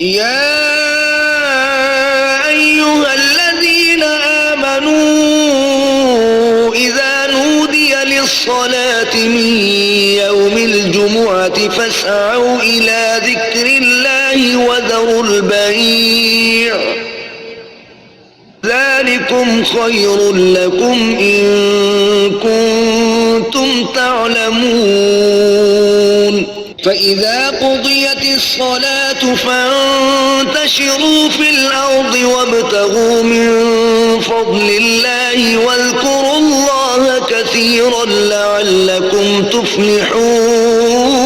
يا أيها الذين آمنوا إذا نودي للصلاة من يوم الجمعة فاسعوا إلى ذكر الله وذروا البيع ذلكم خير لكم إن كنتم تعلمون فإذا قضيت الصلاة فانتشروا في الأرض وابتغوا من فضل الله واذكروا الله كثيرا لعلكم تفلحون.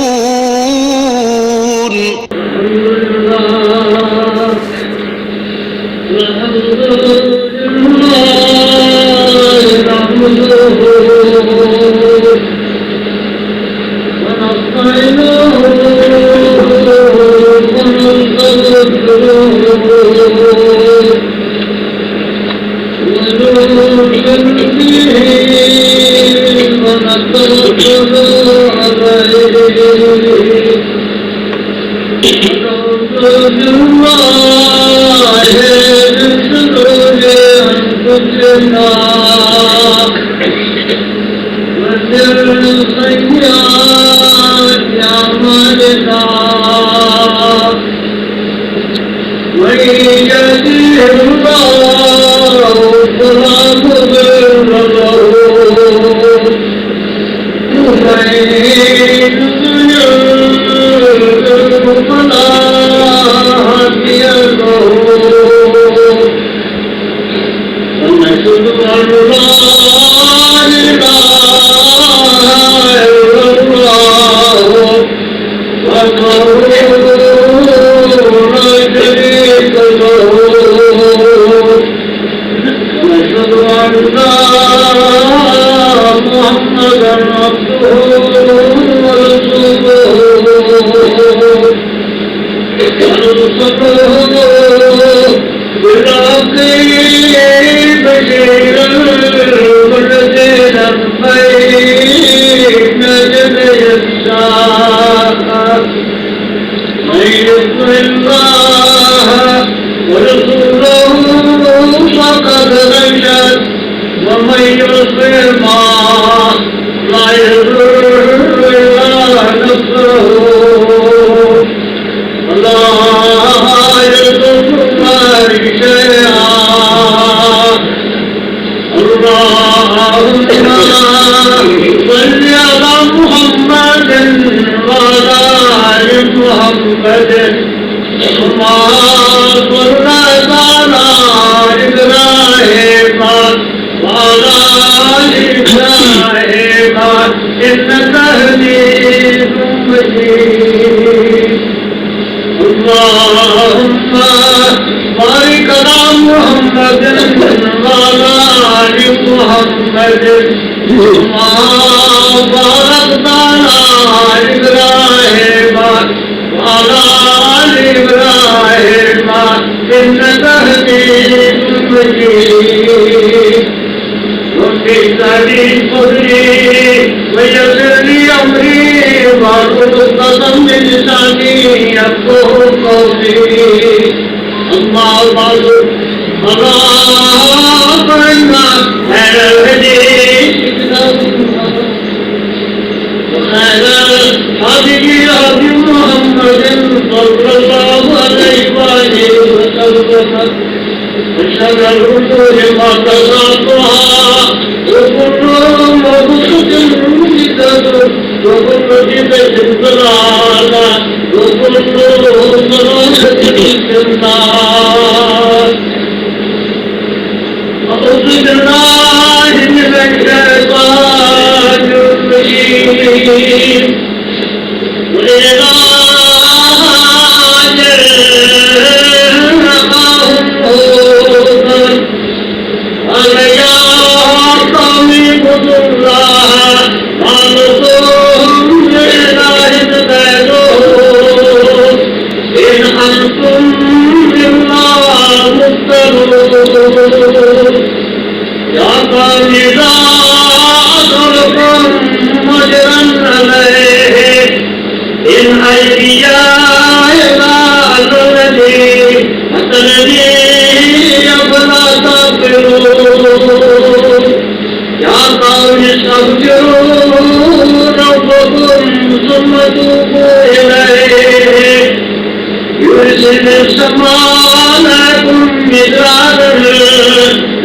يرسل السماء لكم مدرارا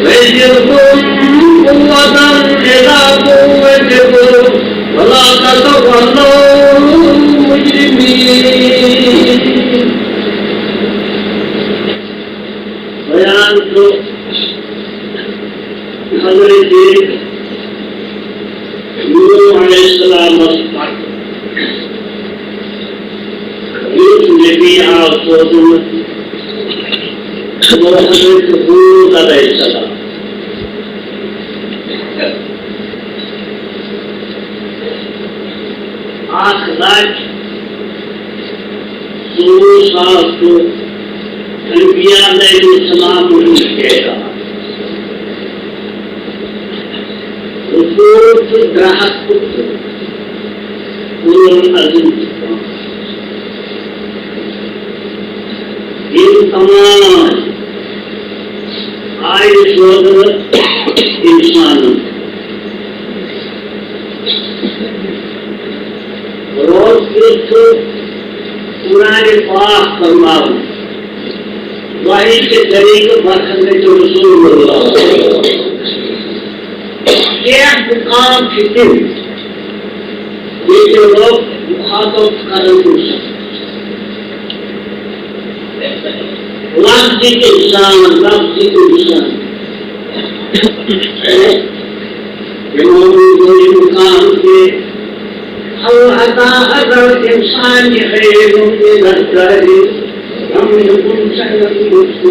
ويزدكم قوة إلى قوتكم ولا تتولوا مجرمين. बयान तो हज़रत नूह अलैहिस्सलाम यूसुफ नबी आसोदुन हज़रत हूद अलैहिस्सलाम आखिरत साल को अनबिया अलैहिस्सलाम कहता रसूल ग्राहक पुत्र उलुल अज़्म इन तमाम आय सोदर इंसान रोज कुरान पाक फरमाओ वही के तरीके बरखंदे जो रसूल एक मुकाम फिक्र ये जो लोग मुखातब करने को लफ्ज़ के इंसान ये मुकाम के अगर इंसान के खैरों के लश्करी हम युगुन संगति उसको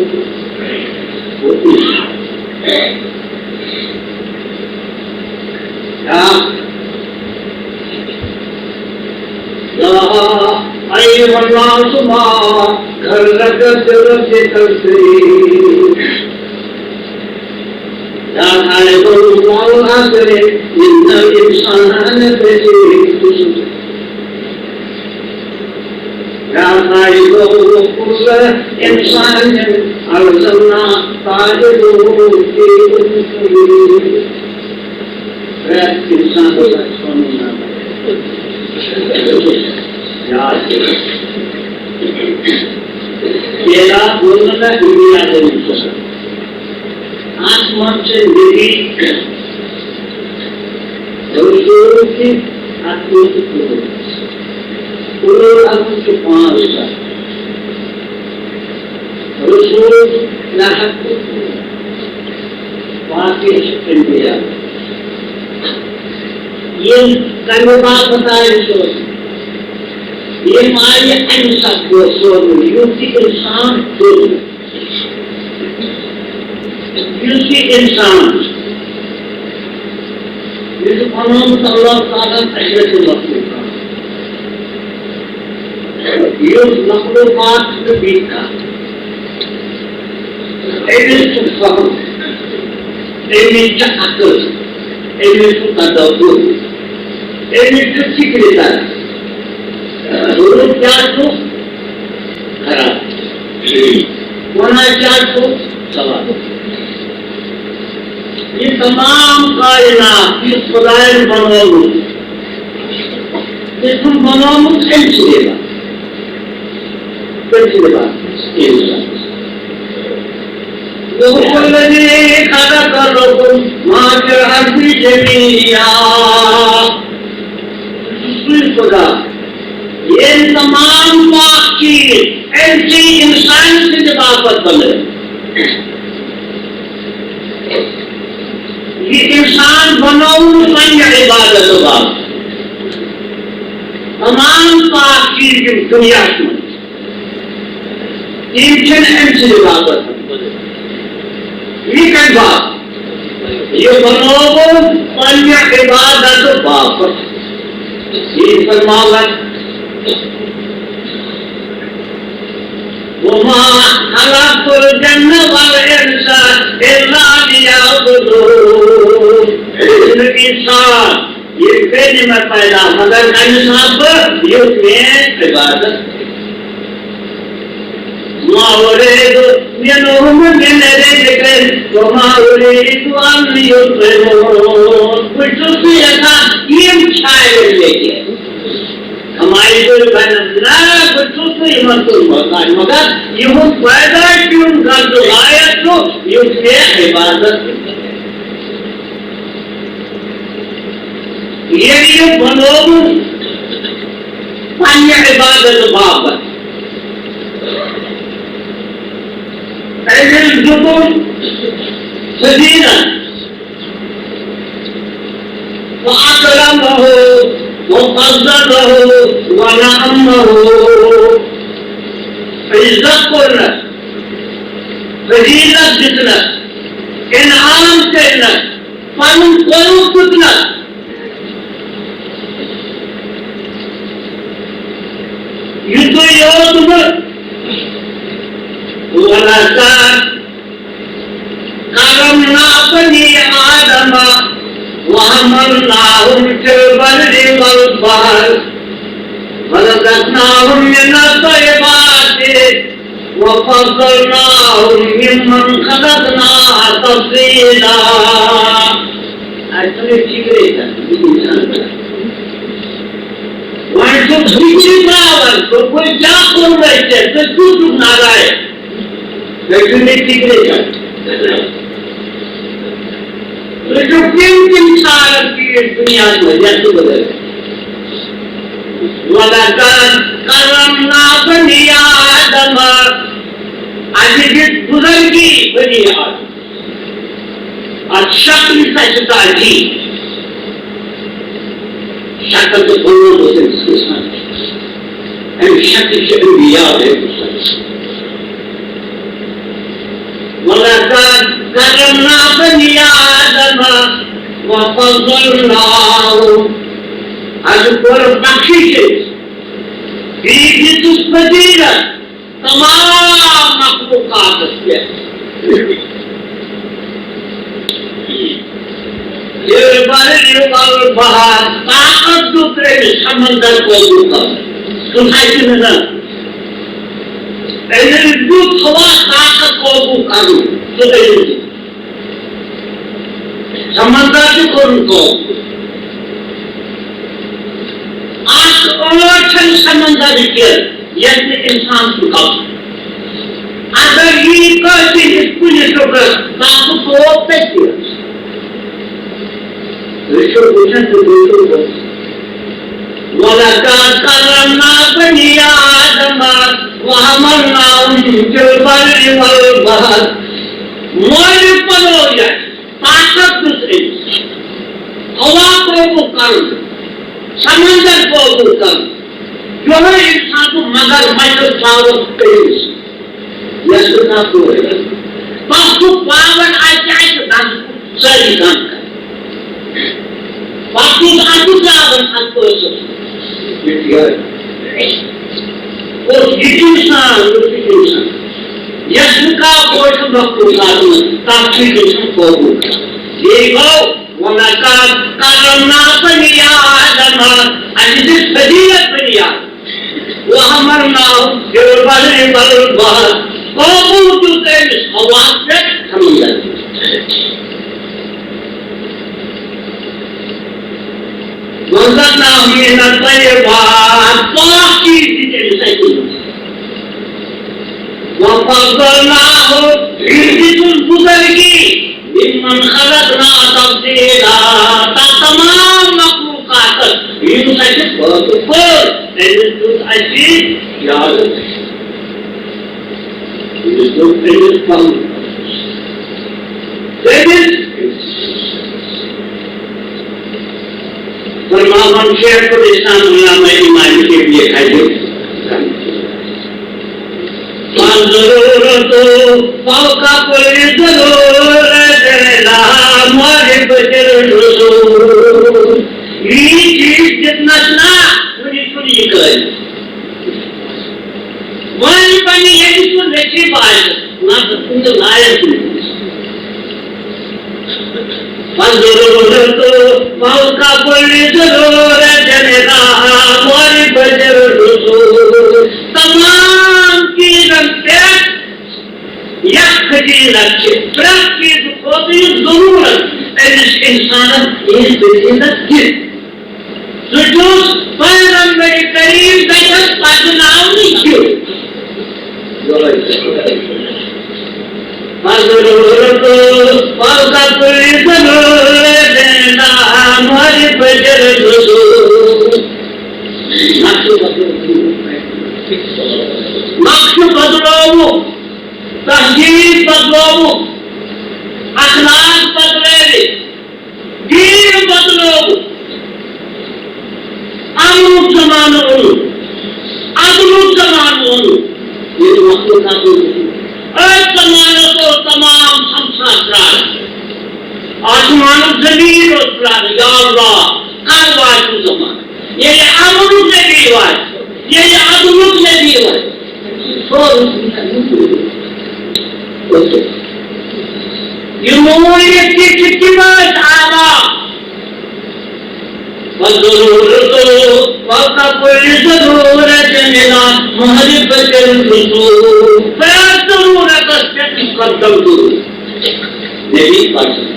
अय्युहा अन्नास मा घरक बिरब्बिकल करीम या खालिकुल मौलाके इन्नल इंसान लफ़ी खुस्र या खालिकुल कुल्ल इंसान अल्ज़मना ताजिरुहु फी उम्रिही इंसान को सुनना तेरा बोलना दुनिया के मुझसे आसमान से मेरी रसूल की आत्मिक उलुल अज़्म के 5 रसूल लाहक बाकी इंडिया ये कर्मबाद बताए इसको ये मारी इंसान को सोच युक्ति इंसान सोच युक्ति इंसान ये जो कानून अल्लाह ताला तहरीर से मखलूक ये मखलूकात के बीच का एलिस फहम एलिस अकल एलिस तदब्बुर एलिस फिक्र दोनों क्या तो खराब होना क्या तो सवाल ये तमाम कायनात ये खुदाए बनाओ ये तुम बनाओ कैसे देगा वो लगे खाना कर लो तुम माँ के हंसी जमीया खुदा ये तमाम बाकी ऐसी इंसान से जवाबत बने ये इंसान बनाओ संज्ञा इबादत बात तमाम बाकी दुनिया में इंसान ऐसी जवाबत ये कई बात ये बनाओ संज्ञा इबादत बात ये फरमावत वमा खलक़तुल जन्नत वल इंसा इल्ला लियअबुदून इंसान ये पहले में पैदा मगर इंसान पर ये इबादत मा उरीद मिनहुम मिन रिज़्क़िन वमा उरीद अन युत्इमून कुछ भी ऐसा ये छाए लेके हम हमारी तो ना बच्चों तो इमन तो मगर यूं पैदा क्यों कर दो आयत तो यूं के इबादत ये बनोब पानी इबादत बाबत ऐसे जो सदीना वअकरमहु वफ़ज़लहु वनअमहु इज्जत करना फजीलत जितना इनाम करना फन करो कितना युद्ध योग में वलकान करमना बनी आदम वहमलनाहुम फिल बर्रि वल बहर वरज़क़नाहुम मिनत तय्यबाति वफ़ज़लनाहुम मिम्मन ख़लक़ना तफ़ज़ीला। ऐसे ठीक रहेगा वहाँ तो बिजली पावर तो कोई क्या कर रहे थे तो क्यों ना रहे लेकिन नहीं ठीक रहेगा तो जो किन साल की दुनिया में जैसे बदल वलकान करमना बनी आदम आज भी बुजुर्गी बनी आदम और शक्ल सचता जी शक्ल तो बोलो तो इसके साथ शक्ल से अंबिया है वलकान करमना बनी आदम वफ़ज़लनाहुम आज पर बख्शिश बीजित फजीलत तमाम मखलूकात से ये बाहर ताकत दूसरे समंदर को दूर सोसाइटी में ना ऐसे दूध हवा ताकत को करूँ तो समंदर से को आज ओछन समंदर के यदि इंसान चुका अगर ये कैसे स्कूल जो कर ताकत को पैसे ऋषि पूछन तो बोलो वलकान करमना बनी आदम वहमलनाहुम फिल बर्रि वल बहर मोर पलो जाए ताकत दूसरे हवा को वो कर समंदर को वो कर जो है इंसान को मगर मजल पावर पेश यशना को है तो पावर आ जाए तो दान सही दान कर बाकी आदि पावर आपको और इंसान यश का कोई मखलूकात में ताकि को ये गो वलकान करमना बनी आदम अजित फजीलत बनी वहमलनाहुम फिल बर्रि वल बहर कौमों के हवा से समंदर वरज़क़नाहुम मिनत तय्यबात पाक चीज़ें रिसाइकिल वफ़ज़लनाहुम बिज़िल बुज़ुर्गी मिम्मन ख़लक़ना तफ़ज़ीला तमाम मखलूकात इनसे बहुत ऐसे अजीब याद इसको ऐसे कम फरमान शेख इस्लाम उल्लामा इमाम के लिए खाइए ज़रूरतो फौका कुल ज़रूरत ला मारिफ रसूल ये चीज जितना ना पूरी करे वही बनी ये इसको देखी बात ना तो लायक ज़रूरतो फौका कुल ज़रूरत ला मारिफ रसूल तमाम चीज़ों से यक की लक्ष्य प्रति होती ज़रूरत इंसान इस बिजनेस की जो पैगंबर करीम Maksud berdua, tahjid berdua, akhlak berdua, din berdua, amrut zaman ulu, adlut zaman ulu. Ini maksud aku. Zaman itu tamam samsara. Asman जमीन उतरा या अल्लाह हर बात को zaman. ये amrut ने भी बात, ये adlut ने भी बात. جمهورية الاجتماعات على والضرورة فوق كل ضرورة من معرفة الرسول فلا ضرورة قدمت نبي قاسم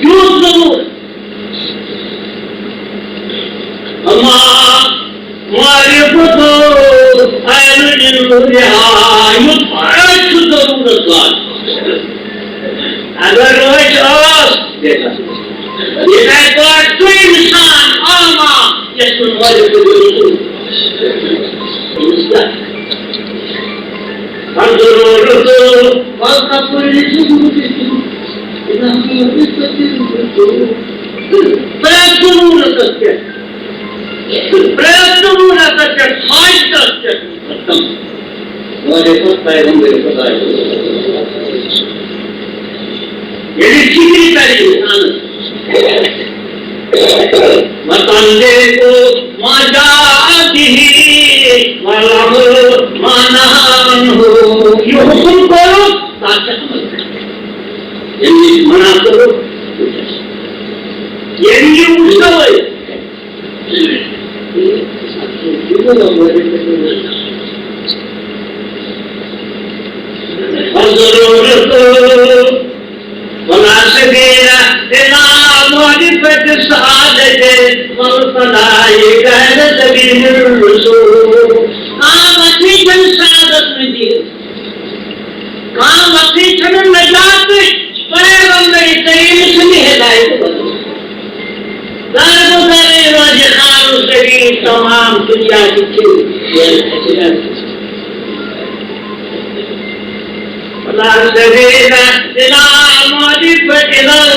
क्यों ضرورة أما معرفة أهل النهاية يطعج ضرورة अगर रोज और ये बात तो इंसान आमा ये सुनवाई को हम जरूर तो वक्त पर यदि चिकनी पहले इंसान मतंदे को मजाती ही मलम मनान हो ये हुक्म करो ताकि अमल करो यदि मना करो यदि ये उसका है والعاشقين إلى معرفة السعادة والفلاح كان سبيل الرسول قامت من سعادة مدينة قامت من النجاة पैगंबर करीम से हिदायत बनी दारुदारे राजखान सभी तमाम दुनिया की ولا سبيل إلى معرفة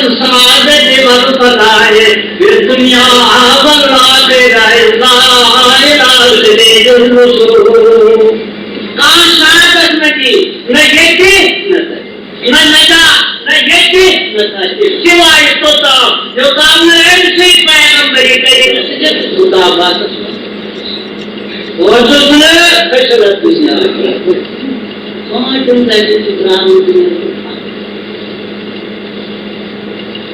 السعادة والفلاح في الدنيا والآخرة إلا إلى سبيل الرسول कहाँ शहादत न की न यकी न नजा न यकी न सच्ची सिवाय तो जो काम ने ऐसे पैगंबरी करीम से खुदा बात वो जो सुने फैसला दुनिया कौन तुम ऐसे इस्लाम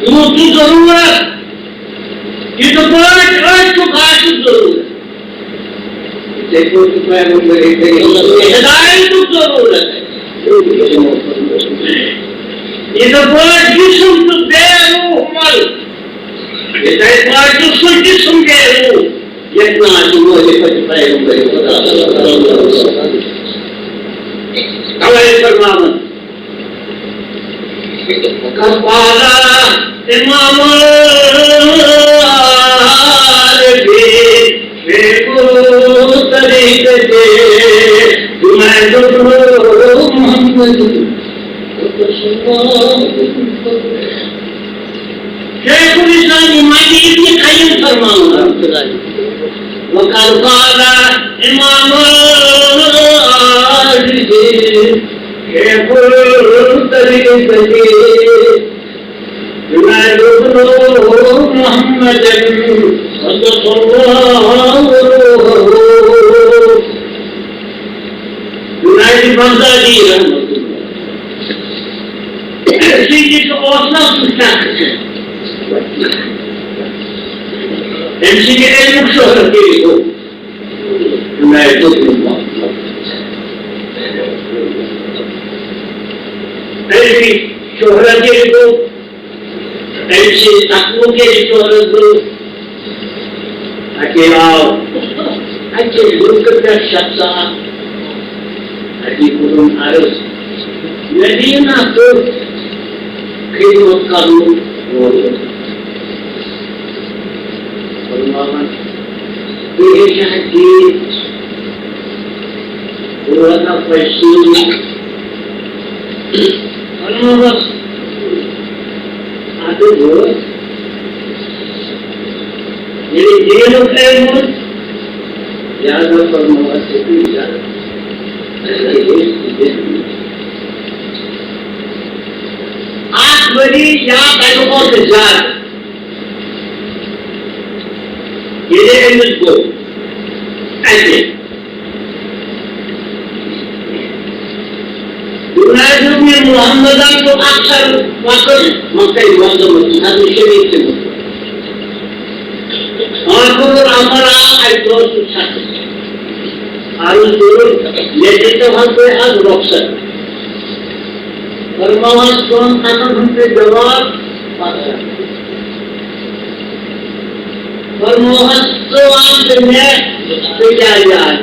वो की जरूरत ये तो बहुत तो खास जरूरत देखो तो पैगंबरी करीम हिदायत की जरूरत है ये तो बहुत जिस्म तो बेरूह मल ये तो बहुत जिस्म बेरूह ये इतना जो है पैगंबरी खुदा कवई फरमावन कपाला इमाम आरबी बेको तरीके से मैं जो मोहम्मद शेखुल इस्लाम इमामी इब्न क़य्यिम फरमावन वकाला इमाम محمد صدق الله وروحه نائب بغدادي رحمة الله سيدي أوصاف الشخص امسكي علمك شهرة كيفو نائب الله ऐसी शोहरत के लिए ऐसे तकवों के लिए शोहरत दो अकेला अच्छे मुल्क का शख्सा अजीबुल अर्ज मदीना तो खिदमत करूं फरमाया बेशक की हुआ फैसूल फरमाया आते हो ये जेल है मुझ याद फरमाया से भी याद आज बड़ी या पैरों से जात ये इनको ऐसे दुनिया में मोहम्मद को अक्सर वाकई मक्के वालों में हर शरीर से और को हमारा ऐसा सुचा आलू तो लेते तो हम पे आज रॉक्सर परमात्मा कौन खाना हमसे जवाब परमात्मा आंख में पिटा जाए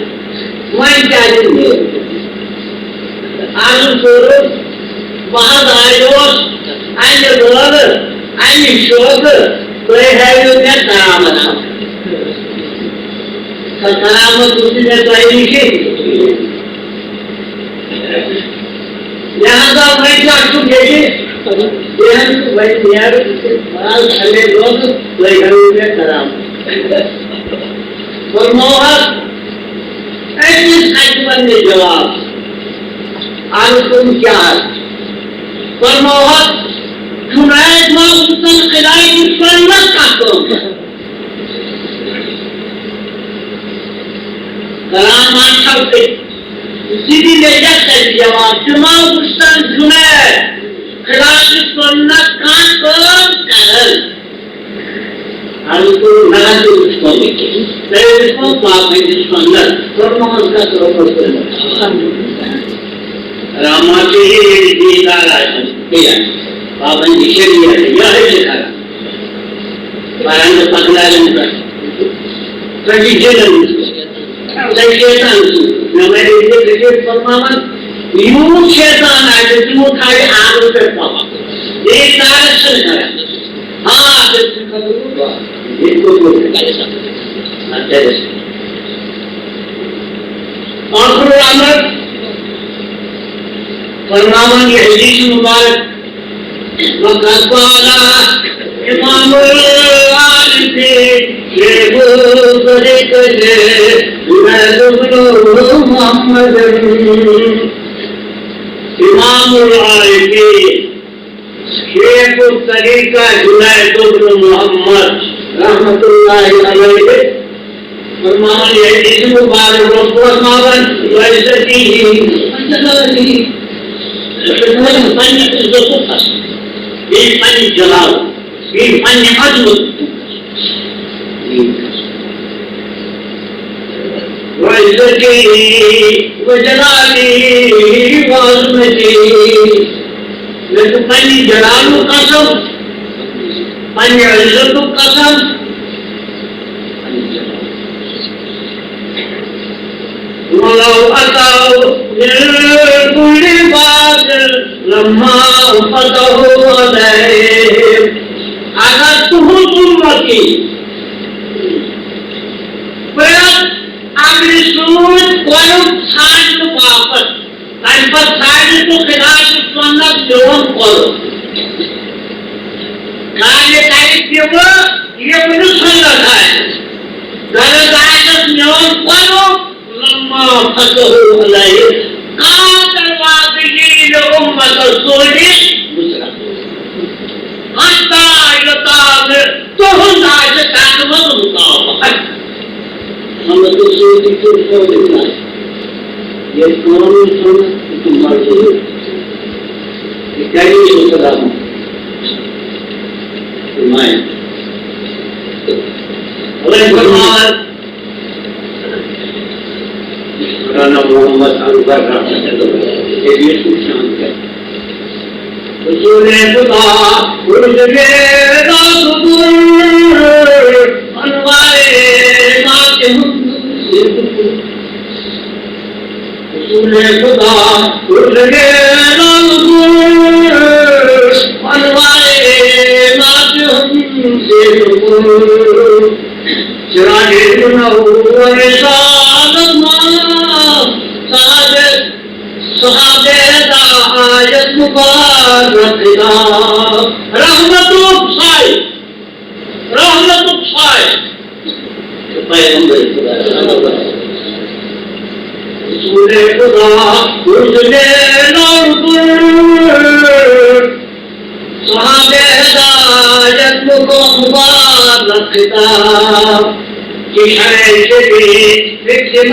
मैं क्या दूँ आलू तो बाहर आयो आये बोल आये शोक कोई है जो क्या करामत करामत उसने चाहिए कि यहाँ का मैं क्या चुके यहाँ तो भाई यार बाल खले लोग कोई घरों में करामत और मोहर ऐसे साइकिल ने जवाब आज तुम क्या पर मोहर जुनैद में उतन खिलाई की सुन्नत का तुम करामान छापते सीधी ले जाते जवाब जुमा उतन जुनैद खिलाई की सुन्नत का तुम करल आज तो नया तो उसको लेके तेरे को पाप है जिस सुन्नत पर मोहर का करो रामा के दीदार आए भैया पावन दिशा दिया यह है लिखा बारंग पगला लंका कभी जेल सही शैतान न मेरे लिए क्रिकेट परमावन यूं शैतान आए जो तू खाए आग पे पावा ये डायरेक्शन करा हाँ इसको तो अच्छा जैसे और फिर अमर फरमावन ये हदीस मुबारक वक़ाला इमाम आलिफे ये वो करे करे मोहम्मद इमाम आलिफे शेख तरीका जुनैद इब्न मोहम्मद रहमतुल्लाहि अलैहि फरमावन ये हदीस मुबारक फरमावन वैसती فن الزقوق في فن الجلال في فن عدل وعزتي وجلالي وعظمتي لك فن جلال قسم فن عزت قسم ولو أتوا من كل باب لما فتحوا عليهم أخذتهم أمتي फिर अगली सूरत कोई साइड तो वापस पर साइड तो खिलाफ सुन्नत जोन करो कार्य कार्य ये मुझे सुन्नत है गलत आयत जोन करो लम्मा फतहु अलैहि कातर वादिन उम्मत सोनी दूसरा हत्ता यताब तो नाज ताकमत मुताबत हम तो सोनी को छोड़ना ये कौन सुन तुम मर्जी ये कहीं सोचता हूं मैं अरे भगवान राना मोहम्मद अनवर ये शांत है सुने खुदा उर्ज मेरा सुदूर अनवारे नाते तूने खुदा उठ गए मनवाए नाच हमसे चिरागे हुए सादमा सादत सहाबे दायत मुबारक रहमतुल साई पैगंबर खुदा सूरे खुदा उजले सहाबे दायत मुबारक किशरे शबी फिक्र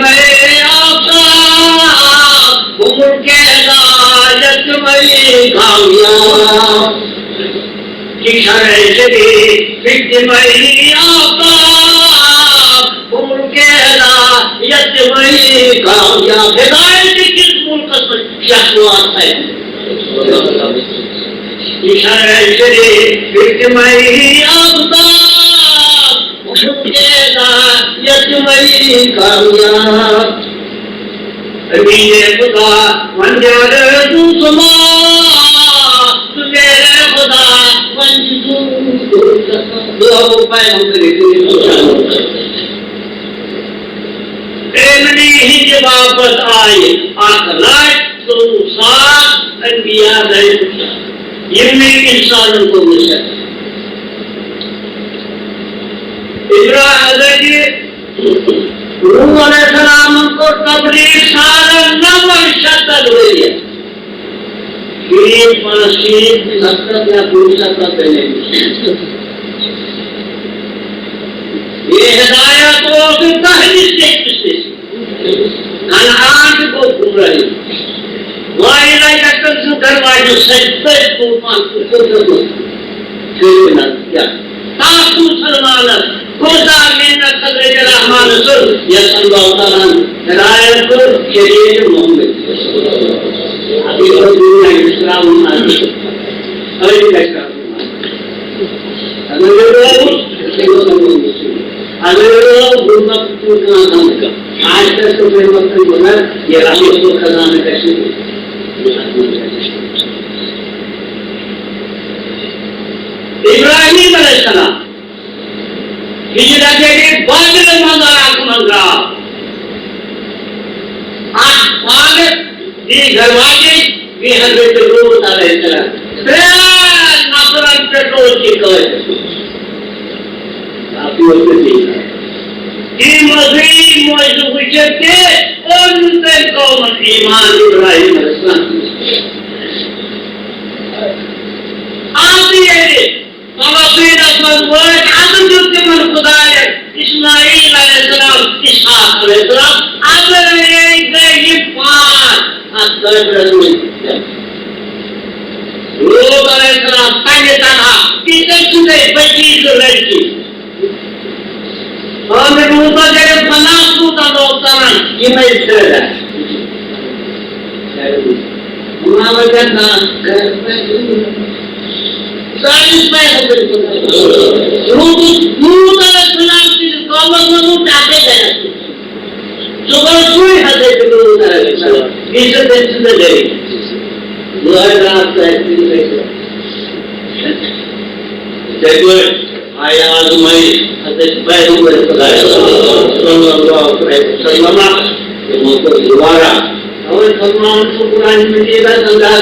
आफताब उम्र के दायत में कामयाब किशरे शबी फिक्र आफताब उम्र के दायत में कामयाब हिदायत किस मुल्क में शख्सियत है किशरे शबी फिक्र आफताब यज्ञमयी कामयाब अमीने खुदा मंजर दुसमा मेरे खुदा मंजू दो पैगंबर एमनी ही जब वापस आए आखिरत तो सात अंबिया नहीं इनमें इंसानों को मिला इब्राहिम अलैहिस्सलाम को तबलीग सारा 9 शतक हुई है ये मसीह सत्तर या 200 पहले ये हिदायत को पहली स्टेज से कनान को घूम रही वाइला तक दरवाजे सजदे को पांच को ना क्या ताकू सलमान खुदा मिन्नत सदर रहमान सुर या सल्लल्लाहु अलैहि वसल्लम हिदायत को शरीयत मोहम्मद अभी और दुनिया इस्लाम मानी अभी कैसा अगर गुरमत को काम का आज तक तो कोई मतलब बना ये राशि को खजाना कैसे इब्राहिम अलैहिस्सलाम हिजरत के बाद आगमन रहा आज ये दरवाजे भी हजरत लूत अलैहिस्सलाम नफरत पेट्रोल की कवच काफी होते देखा ये मज़ीद मौजूद के उनसे कौम ईमान इब्राहिम अलैहिस्सलाम आती है फलस्तीन असल वर्ड आदम जुत्ते मन खुदाए इस्माइल अलैहिस्सलाम इसहाक अलैहिस्सलाम आदम ये पांच आदम रसूल लूत अलैहिस्सलाम पहले था किसे सुने बची जो लड़की और लूत जब बनासू का लोकतान ये मैं इधर है हमारा जन्ना घर में साइंस में है बिल्कुल लूत अलैहिस्सलाम की कौम में उठाते गए जो कोई हजरत लूत अलैहिस्सलाम इसे देखते गए दुआ रात है देखो आयात में हजरत पैगंबर सल्लल्लाहु अलैहि वसल्लम के मुझको दोबारा और फरमान को कुरान में ये बात समझा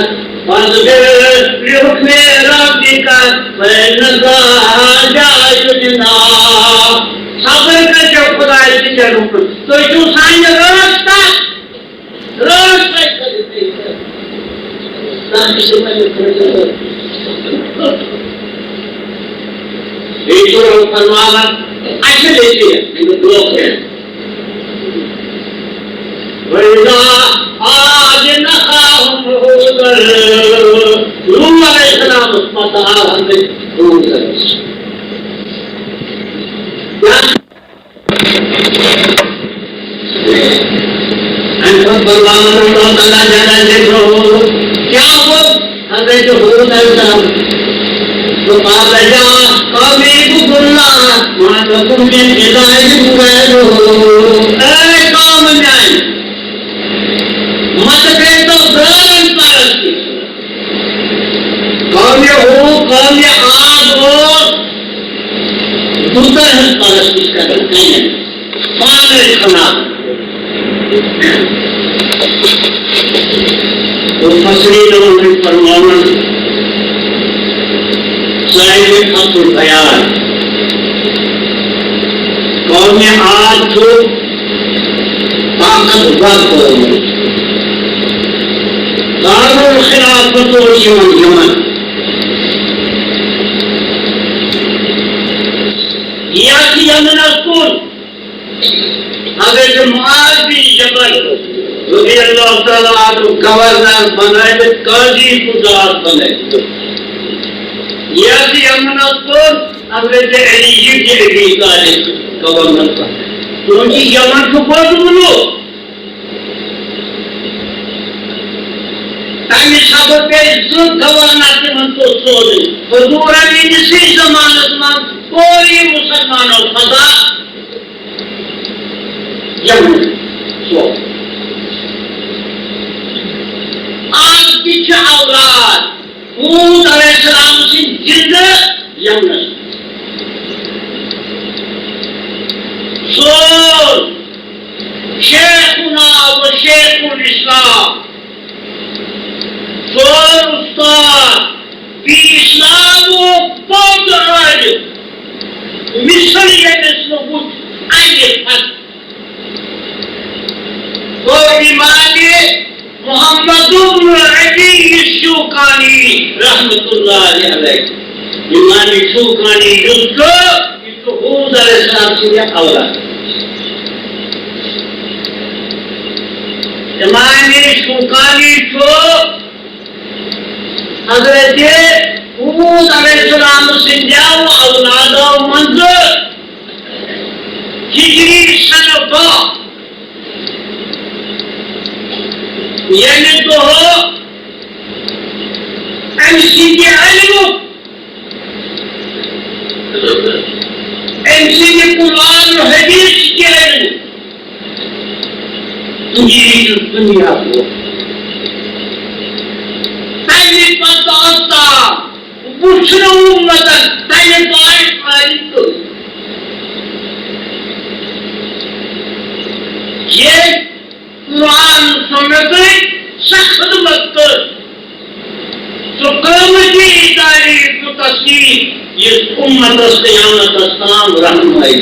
वाज़िर लिहुक्मे रब्बिका फइन्नका जाइजुना सब्र कर जो खुदा की जरूरत तो जो साइन रास्ता करते हैं ताकि समय ईश्वर फरमाना ऐसे लेती है इन दो के वैसा आज नखाहुम होकर लूत अलैहिस्सलाम पता हमने ढूंढ कर अनपढ़ भगवान अल्लाह जाना देखो क्या वो हमें जो होता है तो बात जा कभी बुल्ला मानो तुम जिन हिदायत हुए हो ए कौम जान मुफस्सिरीन ने फरमाया साहिब फतुल बयान कौम आज जो ताकतवर कौम दारुल खिलाफत यमन यमन अस्कुर अगर मुआज बिन जबल रज़ी अल्लाह तआला अन्हु गवर्नर बनाए काजी गुजार बने यमन अस्कुर अगर अली इब्न अबी तालिब गवर्नर बने क्योंकि यमन को बहुत बोलो ताकि सब पे गवर्नर के मन तो सोच हुजूर अली इसी जमानत में कोई मुसलमानों फदा यमन सो आज की औलाद मूसा अलैहिस्सलाम से जिंद यमन सोल शेखुना व शेखुल इस्लाम सोल उस्ताद भी इस्लाम वो बहुत आज मिस्र ये इसमें कुछ आगे फट तो इमाम मोहम्मद इब्न अली शुकानी रहमतुल्लाह अलैह इमाम शुकानी इसको हूद अलैहिस्सलाम से औलाद इमाम शुकानी को हजरत हूद अलैहिस्सलाम से जाओ औलादों मंद हिजरी सन बा यानी तो हो एमसी के इल्म एमसी के कुरान और हदीस के इल्म तुझे दुनिया को पहले पता था पूछना उम्मतन पहले बात आई तो ये कुरान सुनते सख्त मत तो क़यामती तारीख को तस्वीर ये उम्मत क़यामत अस्सलाम रहनुमाई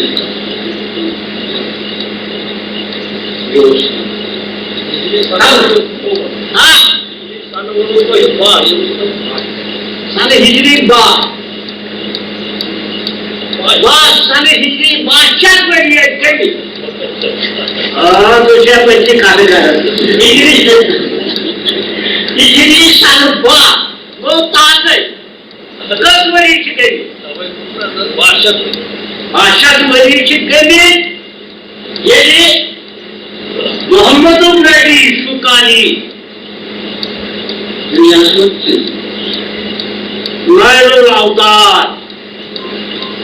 साने हिजरी साने हिजरी बादशाह बनिए कभी तो क्या बच्चे खाने का हिजरी सन बा वो ताज़े रस वरी चिके बादशाह वरी चिके ये मोहम्मद इब्न अली शुकानी दुनिया से नायरुल औतार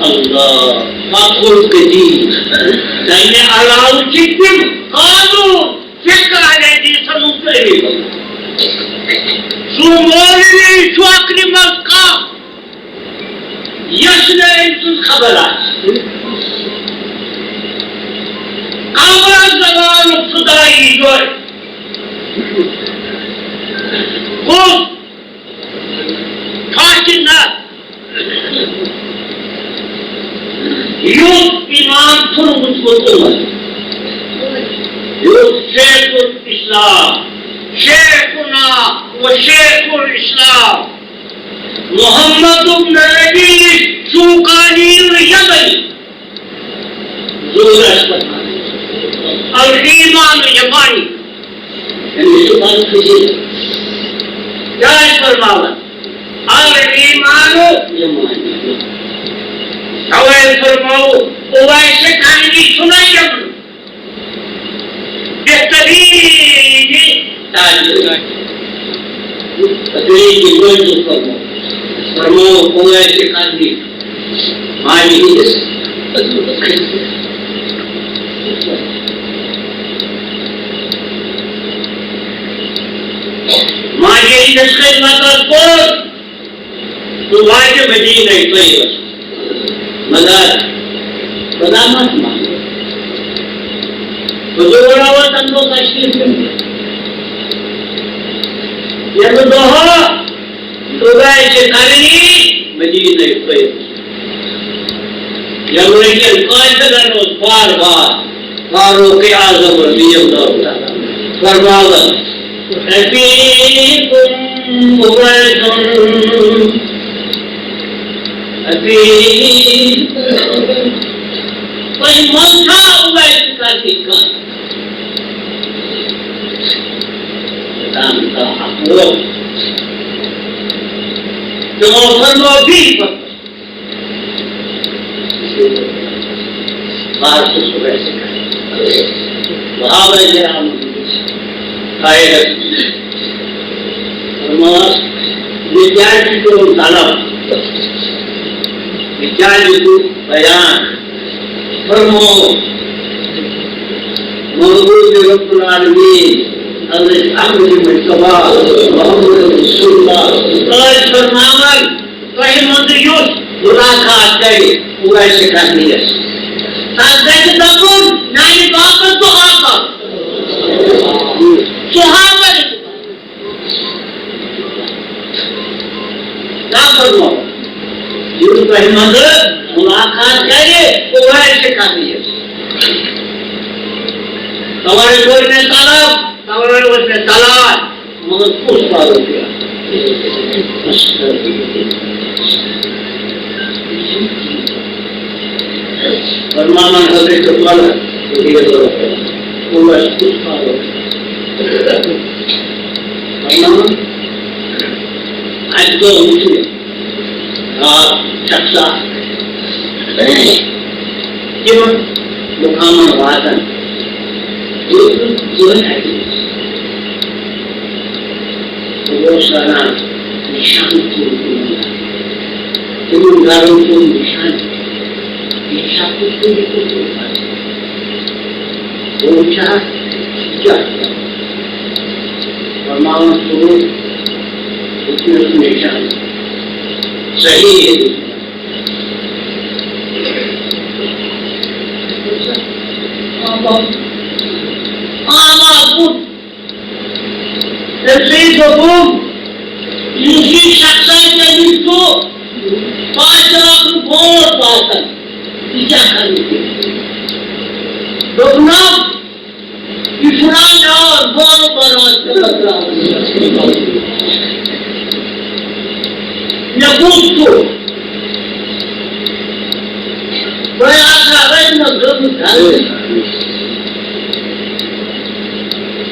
अल्लाह माफूल के जी तैने अलाउ चिकिम कानून फिक्र है जी सनुते सुमोली चौकरी मक्का यशने इंसान खबर है कामरा जवान खुदाई जो को फाटिना यूथ इमाम फुल मुझको तो यूथ शेखुल इस्लाम शेखुना व शेखुल इस्लाम मोहम्मद इब्न अली शुकानी यमनी और ईमान यमानी शुकानी खुशी क्या फरमावा और ईमान यमानी अवैध फरमाओ ओवैसे कहानी सुनाई जब बेहतरीन फरमाओ ओवैसे कहानी मानी मानी जिसके मतलब तो वाजे मदीना ही मगर खुदा मत मांगो तो जो बोला वो तंदो तशरीफ يبدوها تبايش خارجي مدينة الطيب يقول لك القائد لأنه بار فاروق أعظم رضي الله تعالى فرمالا أفيكم مبايش أفيكم طيب من था مبايش का Dengan lebih harus selesaikan. Bahwa yang kaya termas dijanji itu dalam dijanji itu bayan permo menurut Rabbul Alamin الأمر بالكبار محمد رسول الله قال فرمان فهم ديوس ملاقات करे पूरा सिखानी है साथ तकून नहीं बात तो आता सुहावन ना करो ये फهم मुलाकात करे पूरा सिखानी है हमारे कोई ने तालाब हमारे उसने तालाब मगर कुछ बार हो गया परमानंद हृदय के फल ये तो वो बस कुछ बार हो गया आज तो मुझे चक्सा क्यों मुकामन वादन जो है वो सारा निशान को तुम गारों को निशान निशान को वो चाह क्या परमाणु स्वरूप उसमें निशान सही है Sebelum Yusi saksanya itu pada kubur bahkan tidak akan itu. Dokter Islamnya baru berat. Ya butuh. Berasa lain negeri.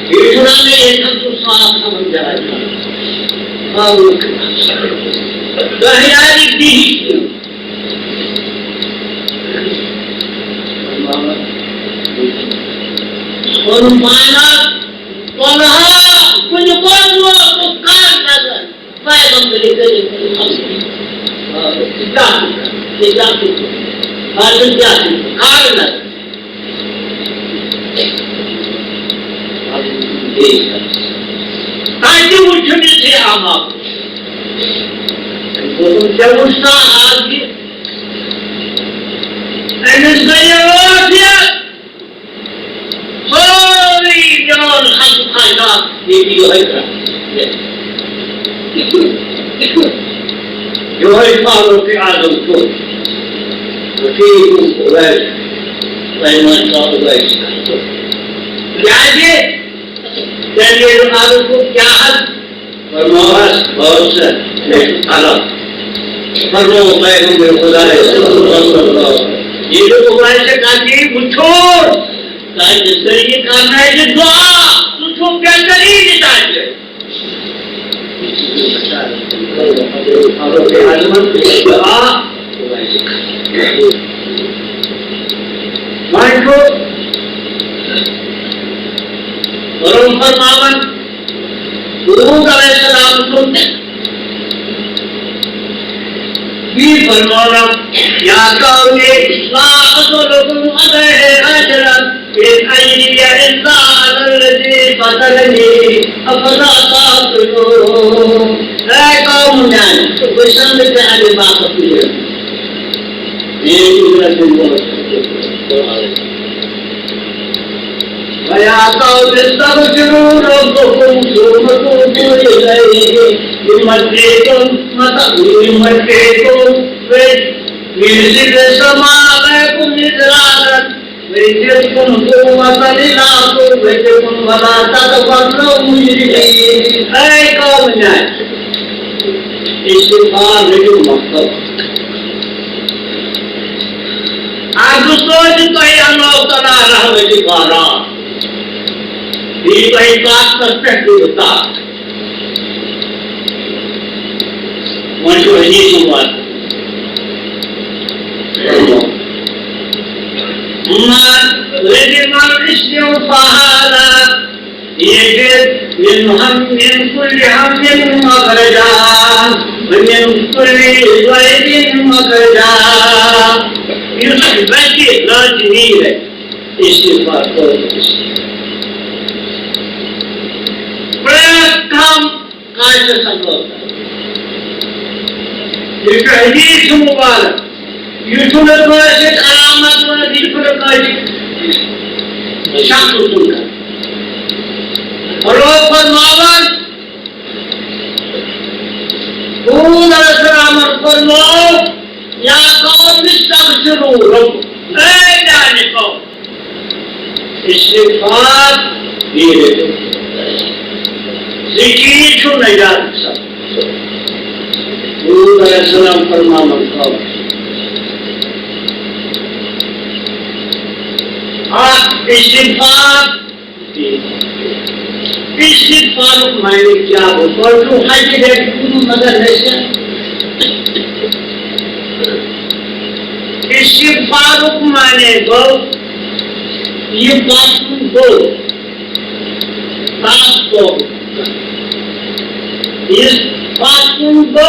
Islamnya itu susah sama jalan. Bahaya di Mana Walaha penyebab bukan nazar Baik memberi tidak harus jadi karena tadi wujud di amal jauh lagi ini saya dia sorry jangan satu kaya di video itu Yohai Faruq Azam tu Wafikum Quraish Waiman Quraish jadi Faruq को क्या है फरमाया बहुत से आला फरमाया मैं खुदा है ये जो कुरान से काजी पूछो काज जरिए करना है ये दुआ पूछो क्या करी देता है फारूक आजम दुआ माइको वरुण फरमावन हुजूर अलैहिस्सलाम सुनते भी फरमाना या कौने लाअज़लुकुम अलैहि अजरन इन अजरिया इल्ला अलल्लज़ी फ़तरनी अफ़ला ताक़िलून ऐ कौम जान क्वेश्चन में पहले बात होती है ये दूसरा दिन ويا قوم استغفروا ربكم ثم توبوا إليه Limatetum Visite samale punidrat, vede con matalilato, vede con malata da quando mujri. Come ne? Istighfar video maksud. Aku soal itu yang Allah Taala rahmat dikara. Di baiklah perspektif kita. Masuk ini semua. لمن استغفار يجد من هم من كل هم مخرجا ومن كل ضيق مخرجا يثبت لازمير استغفار प्रथम कार्य संभव इसका हदीस मुबारक यूसुफ से alamat वाला दिल काजी शांत सुनकर और वो फरमावन कौन अलैहिस्सलाम फरमाओ या कौम इस्तगफिरू रब ऐ जाने को इस्तिगफार ये जिक्र छू नहीं जा सकता कौन अलैहिस्सलाम फरमावन को इस्तिग़फ़ार मायने क्या हो और जो हाजी देखूं मगर नहीं इस्तिग़फ़ार मायने को ये बात को इस बात को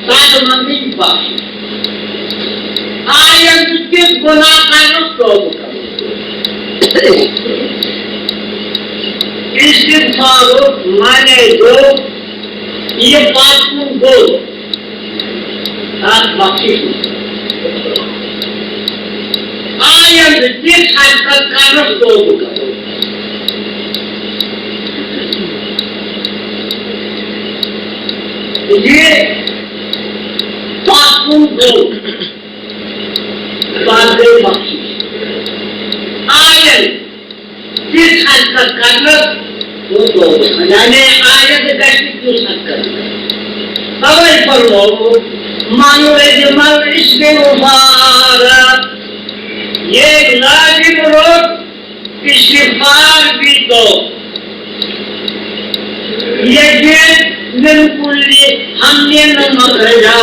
साथ मंदी बात आयत के गुनाह का तो इस्तिग़फ़ार माने दो ये बात दो साथ बख्शिश आयत के खाकर कारण दो ये बात दो बात बख्शिश आयत किस हद तक करना वो तो यानी आयत कैसी किस हद करना अवै पर वो मानो ये मर इस्तिग़फ़ार ये लाजिम रोक इस्तिग़फ़ार भी तो ये बिल्कुल हमने न मखरजा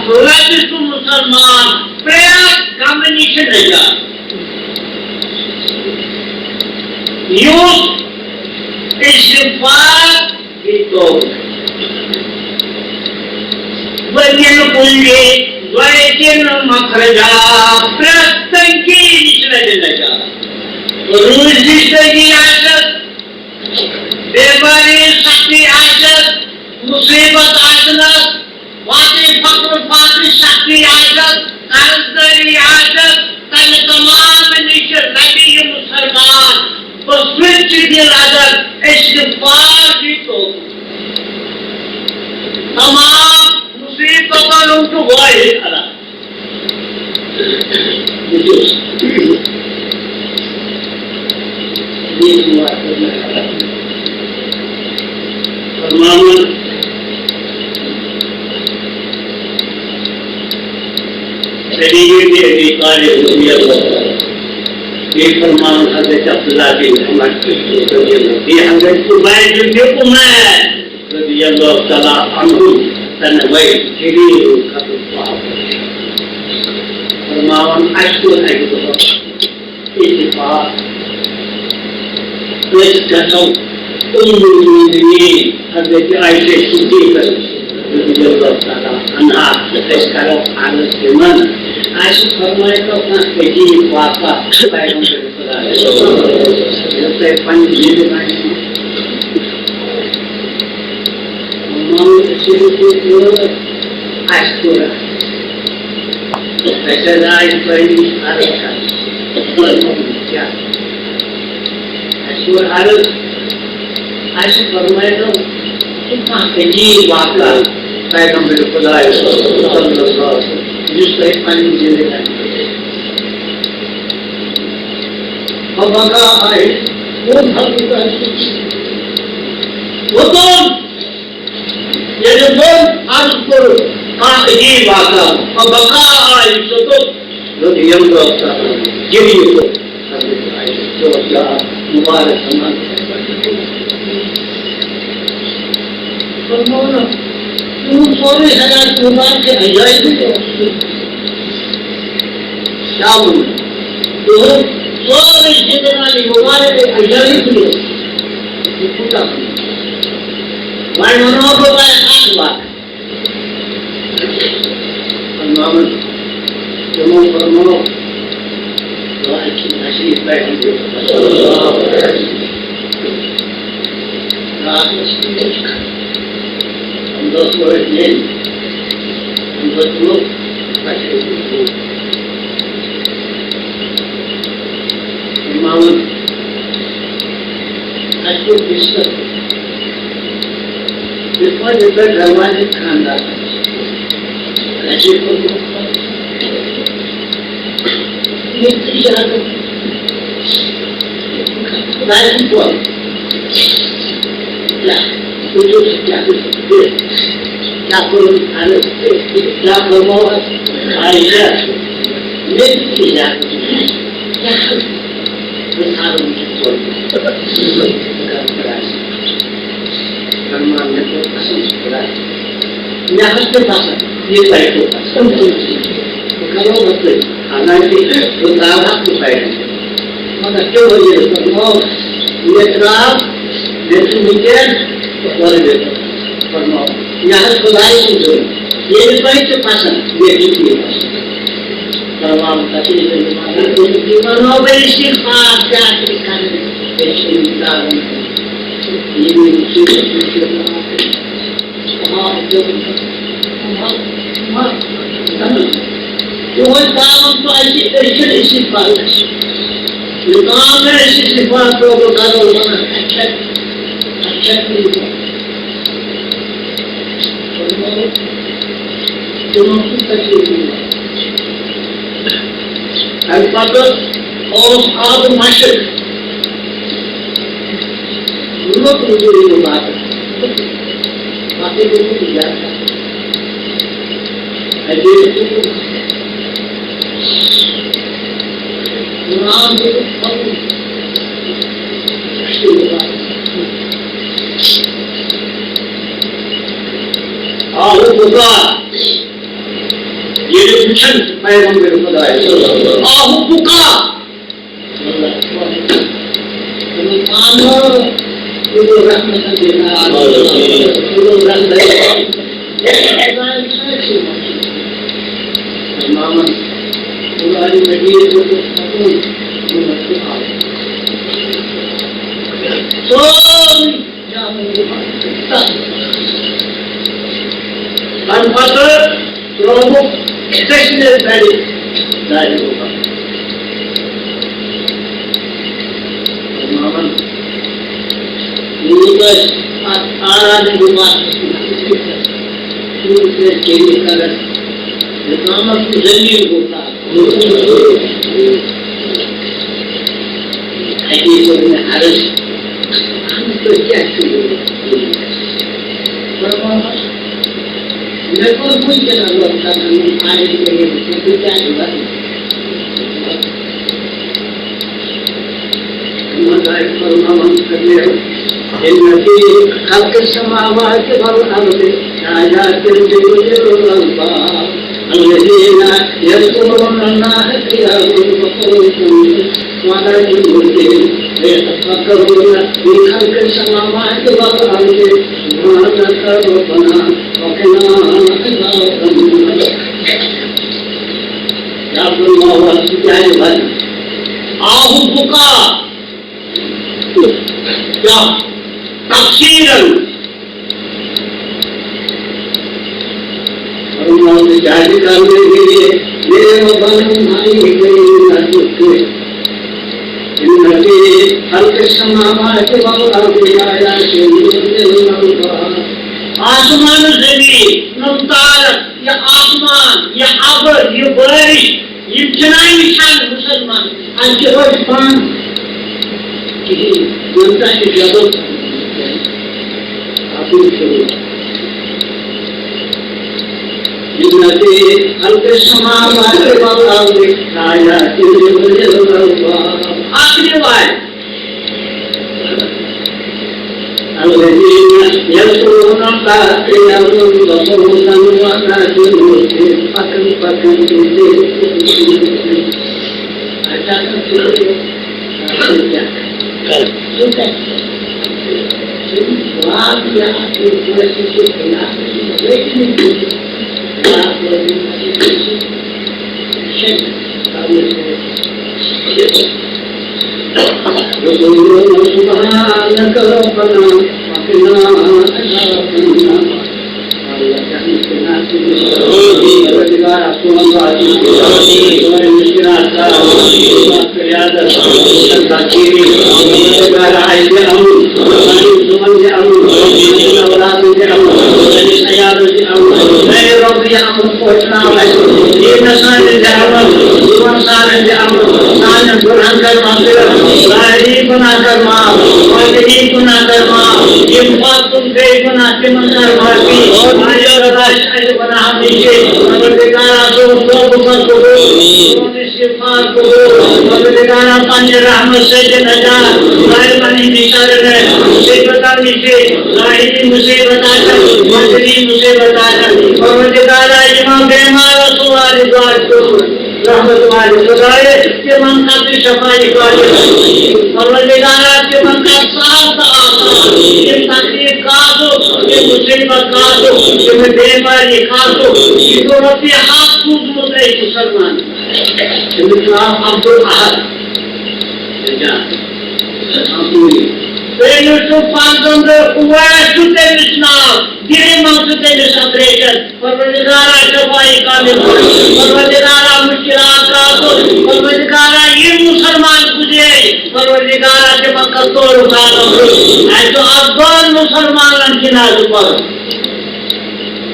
रजिस मुसलमान प्रयास कम्युनिकेशन नहीं जा youth इस्तिग़फ़ार itu bagian kundi bagian makhraja प्रत्येकी निचले देगा रुज़ी की आदत बेबारी शक्ति आदत मुसीबत आदत वाक़ई फक्र फाती शक्ति आदत कर्ज़दारी आदत तन तमाम नीचे नबी मुसलमान बस्विच की आदत इस्तिग़फ़ार की तो तमाम मुसीबतों को वाही करा फरमावन शरीयत के अधिकार ये फरमान हज़रत अब्दुल्लाह बिन उमर ये हज़रत उबैद बिन उमर रज़ियल्लाहु तआला अन्हु तनवै शरीर का फरमान अशकुर है तो इत्तिफाक इस कसम उम्मुल मोमिनीन हज़रत आयशा सिद्दीक़ा रज़ियल्लाहु तआला अन्हा इस करो आदत के मन आयशा फरमाए तो अपना अजीब वाक़ा पैगंबर खुदा है पंज दिन में मामूल से अशकुर ऐसा राज पहली आरक्षा क्या अशकुर आरक्ष आयशा फरमाए तो कितना अजीब वाक़ा पैगंबर खुदा सल्लल्लाहु अलैहि वसल्लम जिससे पानी दे देता है और बका आए वो धरती का वो तो ये जो बोल आज को अजीब वाक़ा और बका आए तो लोग यम दोस्ता जिन्हीं को जो अल्लाह मुबारक समान फरमाना तुम 24,000 कुर्बान के अजायब को क्या बोल तो 24,000 मुबारक के अजायब को ये पूरा वाइनों को बाय आठ बात फरमाना तुम फरमाओ अच्छी नसीब बैठे हम दोस्त बैठे हम दोस्त लोग बैठे मामूल अच्छी बिस्तर बिस्तर जितना घरवाले खानदार अच्छी को kalau betul, nanti utara supaya, maka coba dia semua dia terang, dia semikian, boleh betul, semua. Yang selain itu, dia baik terpasang, dia itu. Kalau tadi itu mana bersifat jadikan bersifat ini sudah वो काम तो ऐसे सिफात ये काम है ऐसी सिफात को करो ना अच्छा अच्छा तुम तकलीफ अल्फात और आप माशर लोग ये बात बातें को जाता अजय नाम के आहू बुका ये जो मिशन पैगंबर खुदा है आहू बुका मानो ये रहमत देना ये रहमत मामन पुरानी नबी को तो अनपढ़ लोगों स्टेशनरी गाड़ी होगा मामन ये आराधन गुमान से केली कर नामक जल्दी होता ऐसे तो मैं हरस हम तो क्या मेरे को कोई चला लगता है आने के लिए तो क्या होगा मजाक फरमान करने इनके खाके समावात भगवान आजाद दिल الذين يذكرون الله قياما وقعودا وعلى جنوبهم ويتفكرون في خلق السماوات والارض سبحانك ربنا وقنا عذاب النار يا الله سبحانه आहू बुका क्या तफसीरन जारी करने के लिए मेरे भाई आसमान जमीन नमतार ये आसमान ये आबर ये बारिश ये चनाई निशान मुसलमान आज के रोज पान कि जनता की जरूरत आपको जिनते हल्के समावाद बाबा आया आखिरी बात الذين يذكرون الله قياما وقعودا وعلى جنوبهم فكم يقولون سبحانك ربنا وقنا عذاب النار Abdul Ahad. When you to find on the where to tell us now, give him to tell us operation. Parvadikara Shabai Kamil, Parvadikara Mushkilat Kato, Parvadikara Yin Musalman Kuje, Parvadikara Shemakator Kano, and to Afghan Musalman and Kinazupar.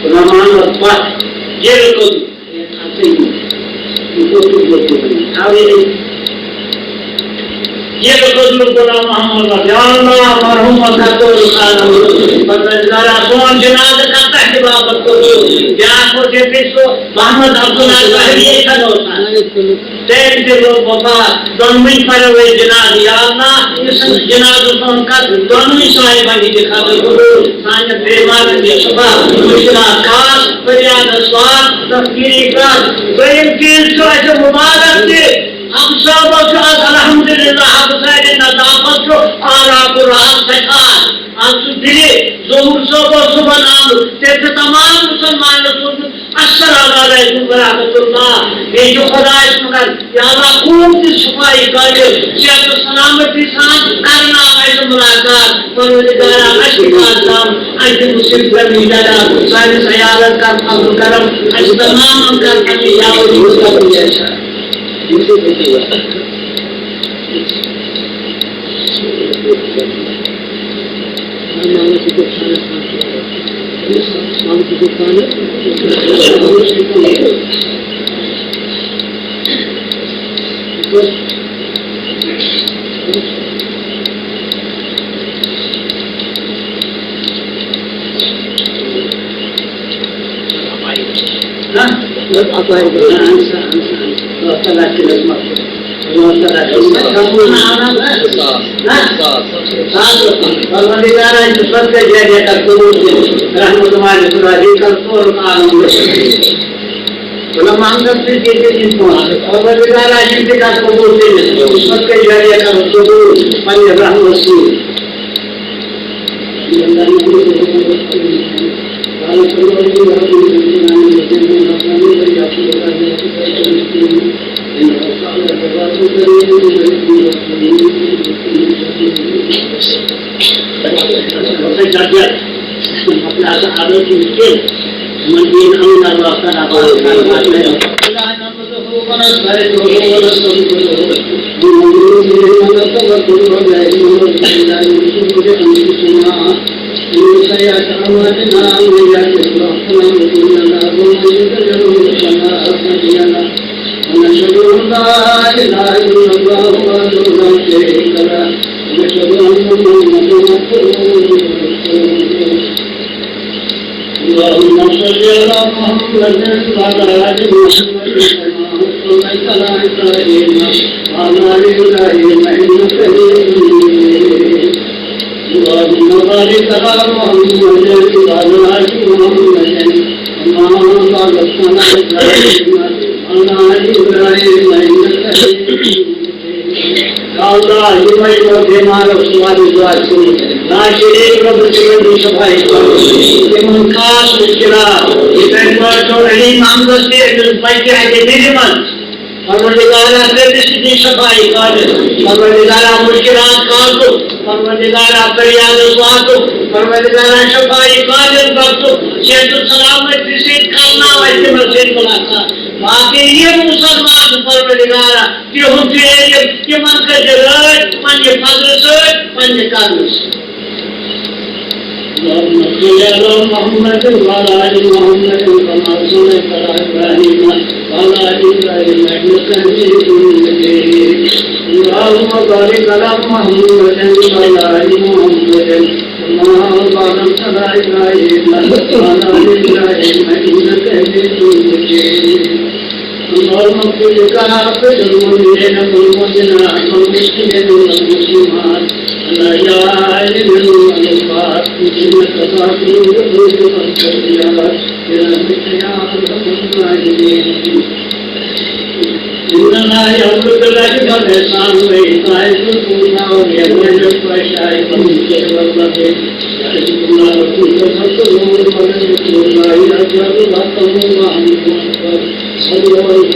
Raman of what? Jericho. How is it? ये बदलू बोला मोहम्मद अल्लाह मरहूम का रुखाना परवरदिगारा कौन जनाज करता है बाबत को क्या को देते सो मोहम्मद अब्दुल्ला कहरी ये था दोस्ता तेरे के लोग बाबा दोनों पर हुए जनाज या अल्लाह इस जनाज को उनका दोनों साए बनी दिखा दो साने बेमार के सुबह मुश्किल खास फरियाद स्वाद तस्वीर का बड़ी चीज जो है मुबारक थी हम सब अल्हम्दुलिल्लाह हम सारे नदाफत को आला कुरान सकार हम दिले जोहर सुबह नाम ते तमाम मुसलमानों को अस्सलामु अलैकुम व रहमतुल्लाह ये जो खुदा इसका या अल्लाह खूब की सफाई करे सेहत सलामती साथ करना है मुलाकात परवरदिगार अशफात नाम आज मुसीबत में डाला सारे सयालत का फजल करम आज तमाम का या वली जैसा इसे देखिए اللهم صل على محمد وعلى آل محمد كما صليت على إبراهيم وعلى آل إبراهيم إنك حميد مجيد اللهم بارك على محمد وعلى آل محمد كما باركت على إبراهيم وعلى آل إبراهيم إنك حميد مجيد Ya Allah, yuvayı ve bemarı suvari duasını, naşirik ve bıçıklı şafayı duasını, imun khas muskila, ipen varto elim amdasti edil paiki ake niriman, Parvardigara Sredishiti şafayı kadı, Parvardigara muskilat kadı, Parvardigara feryadı suatı, Parvardigara şafayı kadı baktı, Şehdu selamet risit kalna ve istimazit kulakta, बाकी ये मुसलमान परवरदिगारा कि हम ये मन का जगत मन ये फजल मन ये कानूस मोहम्मद वाला मोहम्मद कमा सुने करा इब्राहिम वाला इब्राहिम इन्नका हमीदुम मजीद اللهم بارك على محمد वाला मोहम्मद कमा باركت على इब्राहिम वाला इब्राहिम इन्नका हमीदुम मजीद اللهم اغفر لكافة المؤمنين والمؤمنات والمسلمين والمسلمات الأحياء منهم والأموات إنك غافر تغفر الخطيئات برحمتك يا أرحم الراحمين إننا يأمرك بالعدل والإحسان وإيتاء ذي القربى وينهى عن الفحشاء والمنكر والبغي يعظكم لعلكم تذكرون ولذكر الله أكبر والله أكبر صلوا على